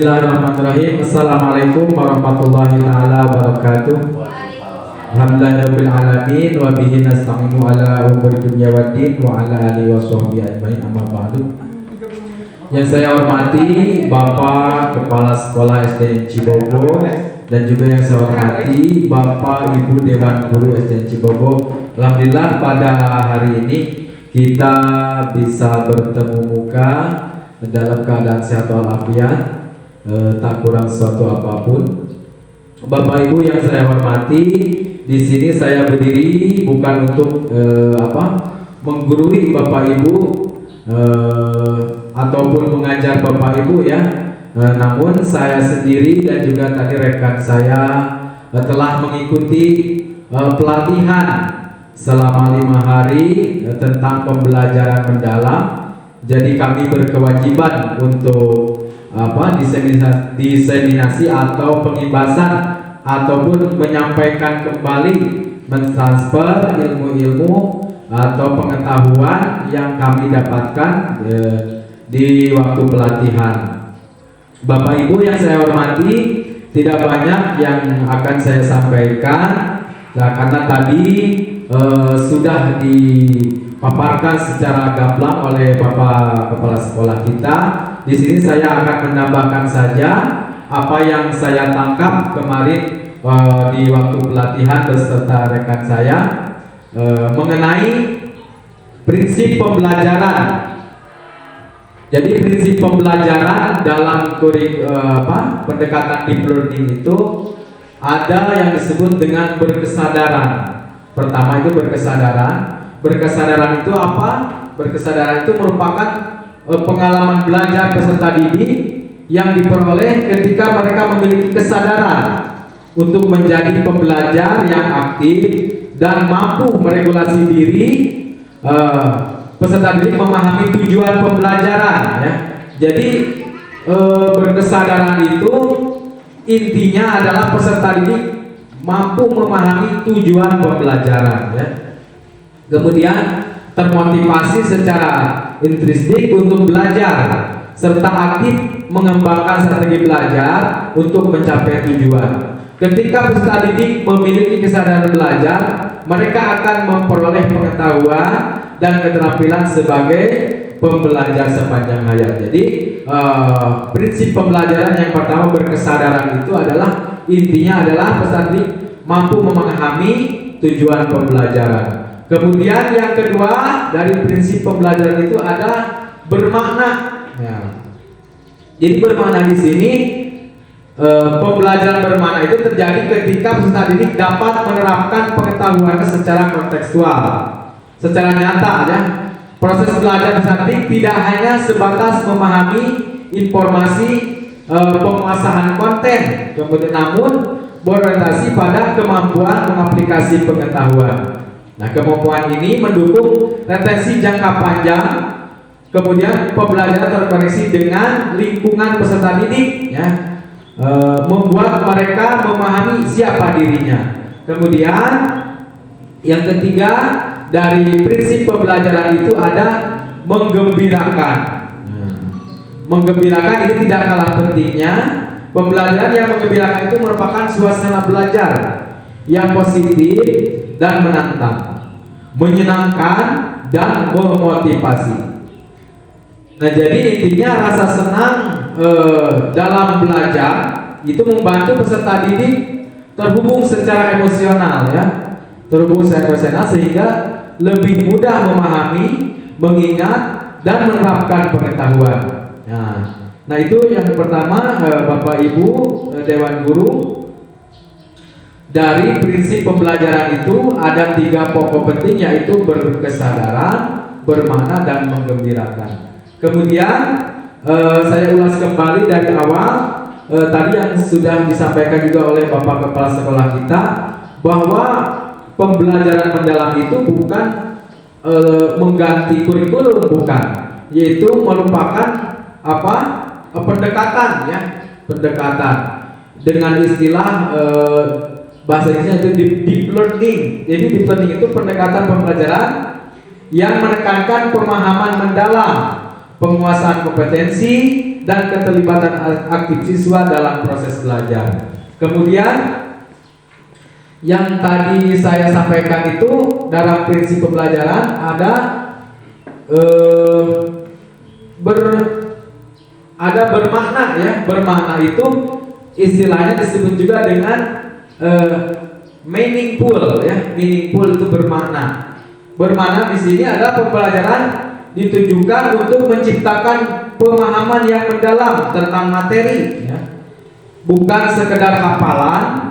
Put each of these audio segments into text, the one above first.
Bismillahirrahmanirrahim. Assalamualaikum warahmatullahi taala wabarakatuh. Alhamdulillahirabbil alamin wa bihi nasta'inu ala umuri dunya waddin wa ala alihi washabbihi ajmain, amma ba'du. Yang saya hormati Bapak Kepala Sekolah SDN Cibogo dan juga yang saya hormati Bapak Ibu Dewan Guru SDN Cibogo. Alhamdulillah pada hari ini kita bisa bertemu muka dalam keadaan sehat walafiat, tak kurang suatu apapun. Bapak Ibu yang saya hormati, di sini saya berdiri bukan untuk menggurui Bapak Ibu ataupun mengajar Bapak Ibu ya. Namun saya sendiri dan juga tadi rekan saya telah mengikuti pelatihan selama 5 hari tentang pembelajaran mendalam. Jadi kami berkewajiban untuk diseminasi atau pengibasan ataupun menyampaikan kembali, mentransfer ilmu-ilmu atau pengetahuan yang kami dapatkan di waktu pelatihan. Bapak Ibu yang saya hormati, tidak banyak yang akan saya sampaikan karena tadi sudah dipaparkan secara gamblang oleh Bapak Kepala Sekolah kita. Di sini saya akan menambahkan saja apa yang saya tangkap kemarin di waktu pelatihan beserta rekan saya mengenai prinsip pembelajaran. Jadi prinsip pembelajaran dalam pendekatan deep learning itu ada yang disebut dengan berkesadaran. Pertama itu berkesadaran. Berkesadaran itu apa? Berkesadaran itu merupakan pengalaman belajar peserta didik yang diperoleh ketika mereka memiliki kesadaran untuk menjadi pembelajar yang aktif dan mampu meregulasi diri. Peserta didik memahami tujuan pembelajaran ya. Jadi berkesadaran itu intinya adalah peserta didik mampu memahami tujuan pembelajaran ya. Kemudian termotivasi secara intrinsik untuk belajar serta aktif mengembangkan strategi belajar untuk mencapai tujuan. Ketika peserta didik memiliki kesadaran belajar, mereka akan memperoleh pengetahuan dan keterampilan sebagai pembelajar sepanjang hayat. Jadi prinsip pembelajaran yang pertama berkesadaran itu adalah intinya adalah peserta didik mampu memahami tujuan pembelajaran. Kemudian yang kedua dari prinsip pembelajaran itu ada bermakna. Ya. Jadi bermakna di sini pembelajaran bermakna itu terjadi ketika peserta didik dapat menerapkan pengetahuannya secara kontekstual, secara nyata ya. Proses belajar peserta didik tidak hanya sebatas memahami informasi penguasaan konten, kemudian namun berorientasi pada kemampuan mengaplikasi pengetahuan. Nah, kemampuan ini mendukung retensi jangka panjang. Kemudian pembelajaran terkoneksi dengan lingkungan peserta didik, ya, membuat mereka memahami siapa dirinya. Kemudian yang ketiga dari prinsip pembelajaran itu ada menggembirakan. Menggembirakan ini tidak kalah pentingnya. Pembelajaran yang menggembirakan itu merupakan suasana belajar yang positif dan menantang, menyenangkan dan memotivasi. Nah, jadi intinya rasa senang dalam belajar itu membantu peserta didik terhubung secara emosional ya, terhubung secara emosional sehingga lebih mudah memahami, mengingat dan menerapkan pengetahuan. Nah itu yang pertama, Bapak Ibu Dewan Guru, dari prinsip pembelajaran itu ada 3 pokok penting, yaitu berkesadaran, bermakna dan menggembirakan. Kemudian saya ulas kembali dari awal tadi yang sudah disampaikan juga oleh Bapak Kepala Sekolah kita, bahwa pembelajaran mendalam itu bukan mengganti kurikulum, bukan, yaitu merupakan pendekatan ya, pendekatan dengan istilah bahasa Inggrisnya itu deep learning. Jadi deep learning itu pendekatan pembelajaran yang menekankan pemahaman mendalam, penguasaan kompetensi dan keterlibatan aktif siswa dalam proses belajar. Kemudian yang tadi saya sampaikan itu dalam prinsip pembelajaran ada bermakna ya. Bermakna itu istilahnya disebut juga dengan meaningful ya. Meaningful itu bermakna. Bermakna di sini adalah pembelajaran ditujukan untuk menciptakan pemahaman yang mendalam tentang materi ya. Bukan sekedar hafalan.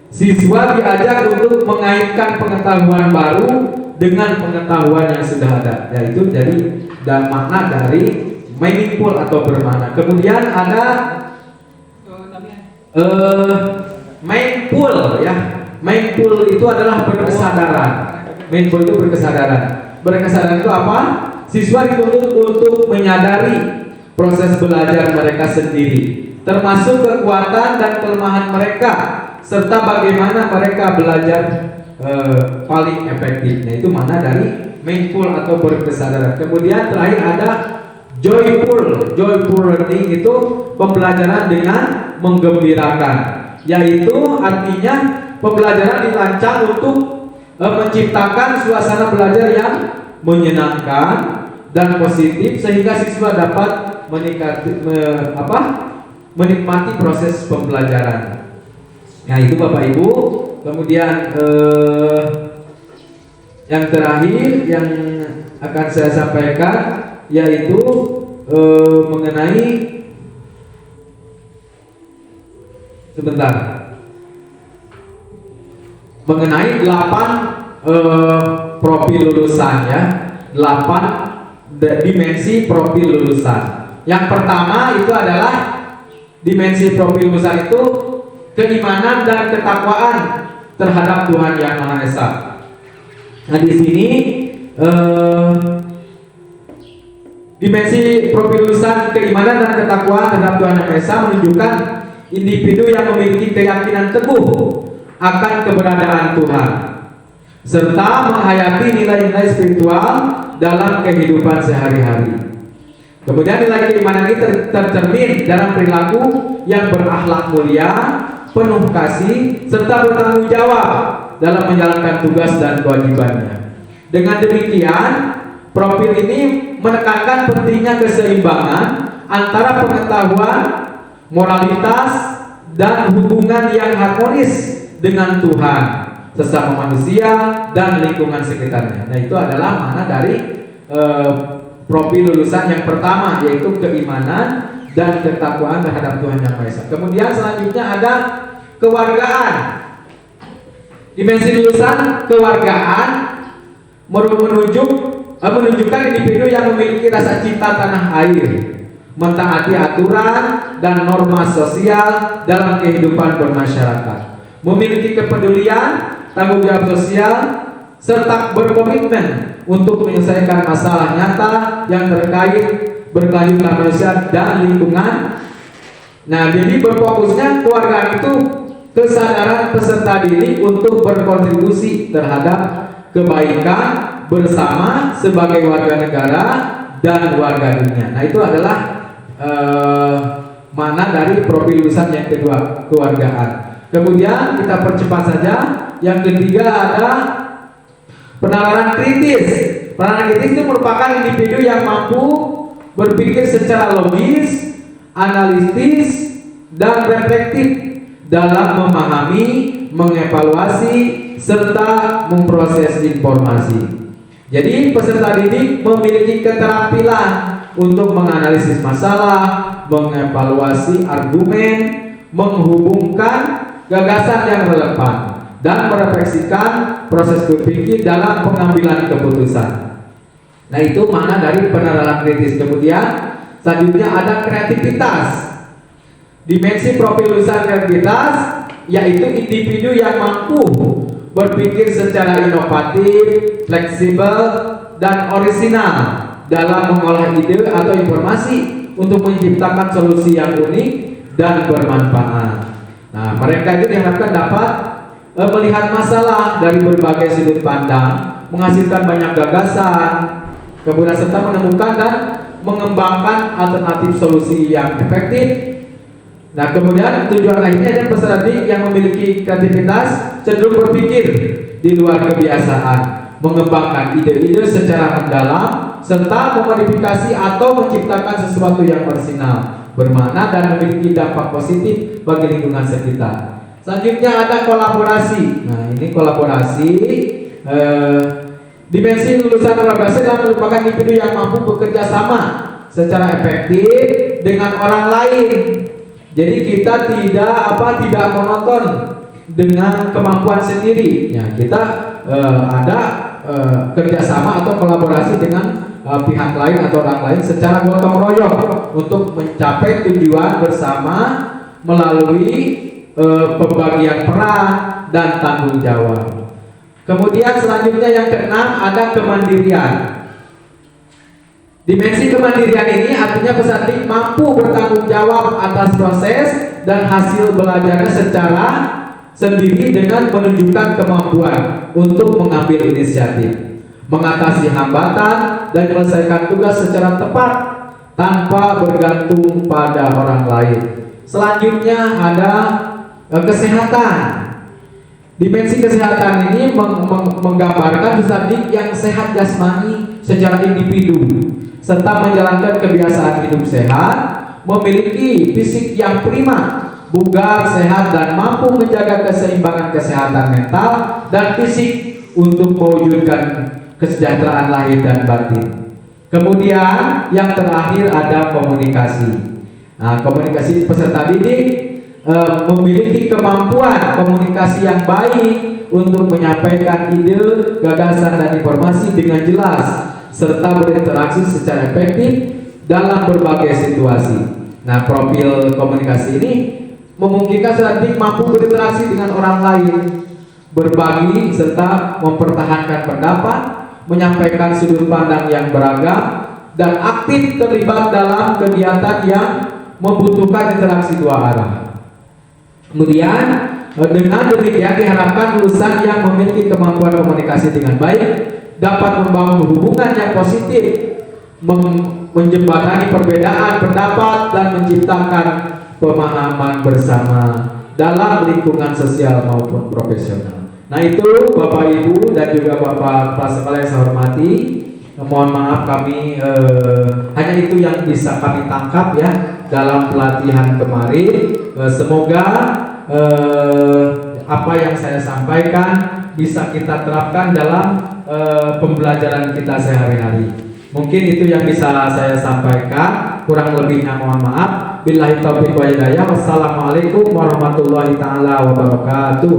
Siswa diajak untuk mengaitkan pengetahuan baru dengan pengetahuan yang sudah ada, yaitu jadi dan makna dari meaningful atau bermakna. Kemudian ada mindful ya. Mindful itu adalah berkesadaran. Mindful itu berkesadaran. Berkesadaran itu apa? Siswa dituntut untuk menyadari proses belajar mereka sendiri, termasuk kekuatan dan kelemahan mereka, serta bagaimana mereka belajar paling efektif. Nah, itu mana dari mindful atau berkesadaran. Kemudian terakhir ada joyful. Joyful learning itu pembelajaran dengan menggembirakan, yaitu artinya pembelajaran dirancang untuk menciptakan suasana belajar yang menyenangkan dan positif sehingga siswa dapat menikmati proses pembelajaran. Nah, itu Bapak Ibu. Kemudian yang terakhir yang akan saya sampaikan yaitu mengenai mengenai 8 profil lulusan ya, 8 dimensi profil lulusan. Yang pertama itu adalah dimensi profil lulusan itu keimanan dan ketakwaan terhadap Tuhan Yang Maha Esa. Nah, di sini dimensi profil lulusan keimanan dan ketakwaan terhadap Tuhan Yang Maha Esa menunjukkan individu yang memiliki keyakinan teguh akan keberadaan Tuhan serta menghayati nilai-nilai spiritual dalam kehidupan sehari-hari. Kemudian nilai keimanan ini tercermin dalam perilaku yang berakhlak mulia, penuh kasih, serta bertanggung jawab dalam menjalankan tugas dan kewajibannya. Dengan demikian, profil ini menekankan pentingnya keseimbangan antara pengetahuan, moralitas, dan hubungan yang harmonis dengan Tuhan, sesama manusia, dan lingkungan sekitarnya. Nah, itu adalah makna dari profil lulusan yang pertama, yaitu keimanan dan ketakwaan terhadap Tuhan Yang Maha Esa. Kemudian selanjutnya ada kewargaan. Dimensi lulusan kewargaan menunjukkan individu yang memiliki rasa cinta tanah air, mentaati aturan dan norma sosial dalam kehidupan bermasyarakat, memiliki kepedulian, tanggung jawab sosial, serta berkomitmen untuk menyelesaikan masalah nyata yang terkait berkelanjutan manusia dan lingkungan. Nah, jadi berfokusnya keluarga itu kesadaran peserta didik untuk berkontribusi terhadap kebaikan bersama sebagai warga negara dan warga dunia. Nah, itu adalah makna dari profil lulusan yang kedua, kewargaan. Kemudian kita percepat saja. Yang ketiga ada penalaran kritis. Penalaran kritis itu merupakan individu yang mampu berpikir secara logis, analitis, dan reflektif dalam memahami, mengevaluasi, serta memproses informasi. Jadi peserta didik memiliki keterampilan untuk menganalisis masalah, mengevaluasi argumen, menghubungkan gagasan yang relevan, dan merefleksikan proses berpikir dalam pengambilan keputusan. Nah, itu makna dari penalaran kritis. Kemudian selanjutnya ada kreativitas. Dimensi profil lulusan kreativitas yaitu individu yang mampu berpikir secara inovatif, fleksibel, dan orisinal dalam mengolah ide atau informasi untuk menciptakan solusi yang unik dan bermanfaat. Nah, mereka itu diharapkan dapat melihat masalah dari berbagai sudut pandang, menghasilkan banyak gagasan, kemudian serta menemukan dan mengembangkan alternatif solusi yang efektif. Nah, kemudian tujuan lainnya adalah peserta didik yang memiliki kreativitas cenderung berpikir di luar kebiasaan, mengembangkan ide-ide secara mendalam, serta memodifikasi atau menciptakan sesuatu yang orisinal, bermakna dan memiliki dampak positif bagi lingkungan sekitar. Selanjutnya ada kolaborasi. Nah, ini kolaborasi. Dimensi lulusan kolaborasi adalah merupakan individu yang mampu bekerja sama secara efektif dengan orang lain. Jadi kita tidak monoton dengan kemampuan sendiri. Ya, kita ada kerjasama atau kolaborasi dengan pihak lain atau orang lain secara gotong royong untuk mencapai tujuan bersama melalui pembagian peran dan tanggung jawab. Kemudian selanjutnya yang keenam ada kemandirian. Dimensi kemandirian ini artinya peserta didik mampu bertanggung jawab atas proses dan hasil belajarnya secara sendiri dengan menunjukkan kemampuan untuk mengambil inisiatif, mengatasi hambatan, dan menyelesaikan tugas secara tepat tanpa bergantung pada orang lain. Selanjutnya ada kesehatan. Dimensi kesehatan ini menggambarkan peserta didik yang sehat jasmani secara individu, serta menjalankan kebiasaan hidup sehat, memiliki fisik yang prima, bugar, sehat, dan mampu menjaga keseimbangan kesehatan mental dan fisik untuk mewujudkan kesejahteraan lahir dan batin. Kemudian yang terakhir ada komunikasi. Nah, komunikasi peserta didik memiliki kemampuan komunikasi yang baik untuk menyampaikan ide, gagasan, dan informasi dengan jelas, serta berinteraksi secara efektif dalam berbagai situasi. Nah, profil komunikasi ini memungkinkan peserta didik mampu berinteraksi dengan orang lain, berbagi serta mempertahankan pendapat, menyampaikan sudut pandang yang beragam, dan aktif terlibat dalam kegiatan yang membutuhkan interaksi dua arah. Kemudian dengan demikian diharapkan lulusan yang memiliki kemampuan komunikasi dengan baik dapat membangun hubungan yang positif, menjembatani perbedaan pendapat, dan menciptakan pemahaman bersama dalam lingkungan sosial maupun profesional. Nah, itu Bapak Ibu dan juga Bapak Kepala Sekolah yang saya hormati. Mohon maaf kami hanya itu yang bisa kami tangkap ya dalam pelatihan kemarin. Semoga apa yang saya sampaikan bisa kita terapkan dalam pembelajaran kita sehari-hari. Mungkin itu yang bisa saya sampaikan, kurang lebihnya mohon maaf. Billahi taufiq wa hidayah. Wassalamualaikum warahmatullahi taala wabarakatuh.